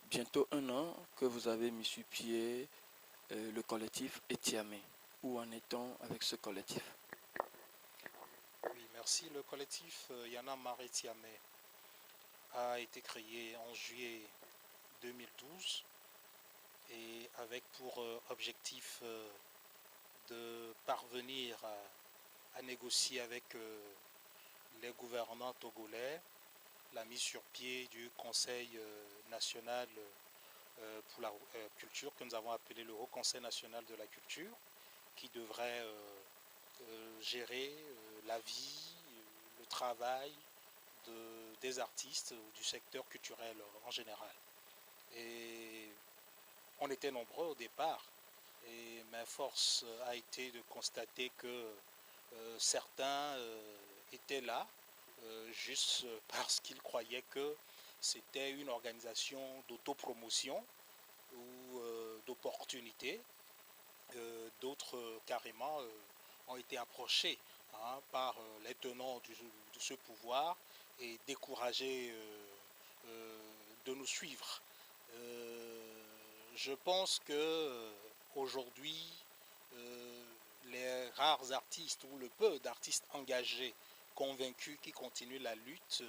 bientôt un an que vous avez mis sur pied le collectif Etiamé. Où en est-on avec ce collectif? Oui, merci. Le collectif Yana Maretiamé a été créé en juillet 2012 et avec pour objectif de parvenir à négocier avec les gouvernants togolais la mise sur pied du Conseil national pour la culture que nous avons appelé le Haut Conseil national de la culture qui devrait gérer la vie, le travail des artistes du secteur culturel en général. Et on était nombreux au départ, mais force a été de constater que certains étaient là juste parce qu'ils croyaient que c'était une organisation d'autopromotion ou d'opportunité. D'autres carrément ont été approchés par les tenants de ce pouvoir et découragés de nous suivre. Je pense que aujourd'hui, les rares artistes ou le peu d'artistes engagés, convaincus, qui continuent la lutte,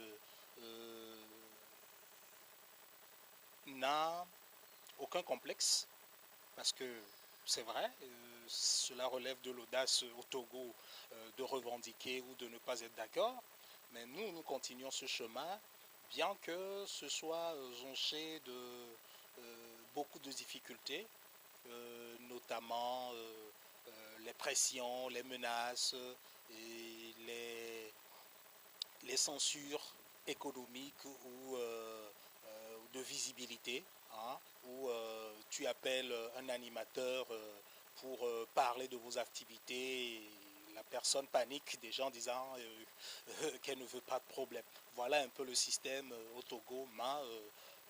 n'a aucun complexe parce que c'est vrai, cela relève de l'audace au Togo de revendiquer ou de ne pas être d'accord, mais nous continuons ce chemin, bien que ce soit jonché de beaucoup de difficultés, notamment les pressions, les menaces et les censures économiques ou de visibilité, où tu appelles un animateur pour parler de vos activités. Et la personne panique déjà en disant qu'elle ne veut pas de problème. Voilà un peu le système au Togo, mais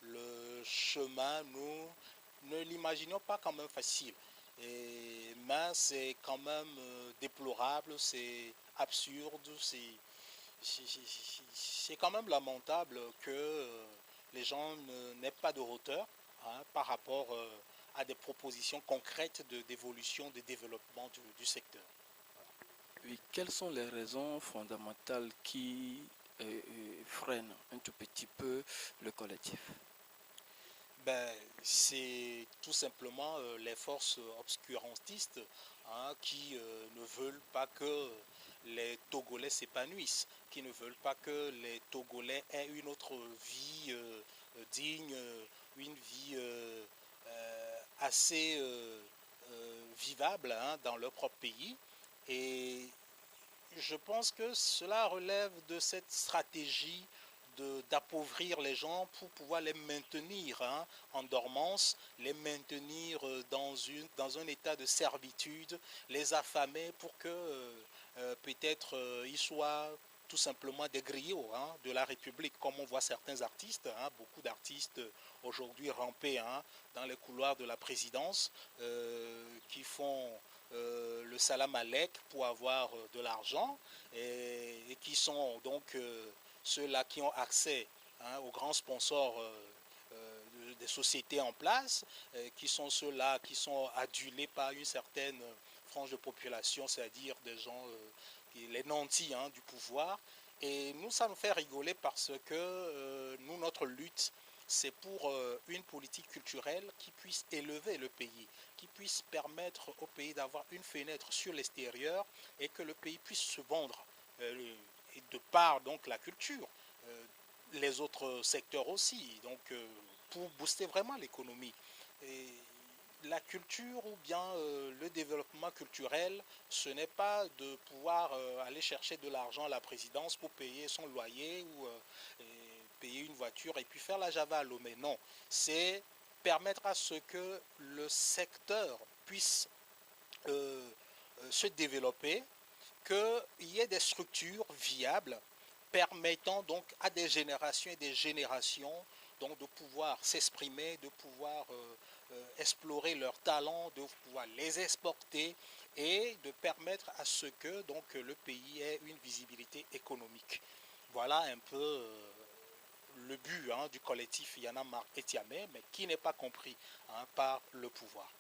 le chemin, nous ne l'imaginons pas quand même facile. Mais c'est quand même déplorable, c'est absurde, c'est quand même lamentable que les gens n'aient pas de hauteur par rapport à des propositions concrètes d'évolution, de développement du secteur. Oui, quelles sont les raisons fondamentales qui freinent un tout petit peu le collectif? Ben, c'est tout simplement les forces obscurantistes qui ne veulent pas que les Togolais s'épanouissent, qui ne veulent pas que les Togolais aient une autre vie digne, une vie assez vivable dans leur propre pays. Et je pense que cela relève de cette stratégie d'appauvrir les gens pour pouvoir les maintenir en dormance, les maintenir dans un état de servitude, les affamer pour que peut-être ils soient tout simplement des griots de la République, comme on voit certains artistes, beaucoup d'artistes aujourd'hui ramper dans les couloirs de la présidence, qui font le salam alek pour avoir de l'argent et qui sont donc ceux-là qui ont accès aux grands sponsors des sociétés en place, qui sont ceux-là qui sont adulés par une certaine frange de population, c'est-à-dire des gens, les nantis du pouvoir. Et nous, ça nous fait rigoler parce que nous, notre lutte, c'est pour une politique culturelle qui puisse élever le pays, qui puisse permettre au pays d'avoir une fenêtre sur l'extérieur et que le pays puisse se vendre. Et de par donc la culture, les autres secteurs aussi, donc pour booster vraiment l'économie. Et la culture ou bien le développement culturel, ce n'est pas de pouvoir aller chercher de l'argent à la présidence pour payer son loyer ou payer une voiture et puis faire la java à Lomé. Non, c'est permettre à ce que le secteur puisse se développer, qu'il y ait des structures viables permettant donc à des générations et des générations donc de pouvoir s'exprimer, de pouvoir explorer leurs talents, de pouvoir les exporter et de permettre à ce que donc le pays ait une visibilité économique. Voilà un peu le but du collectif Yana Mar Etiamé, mais qui n'est pas compris par le pouvoir.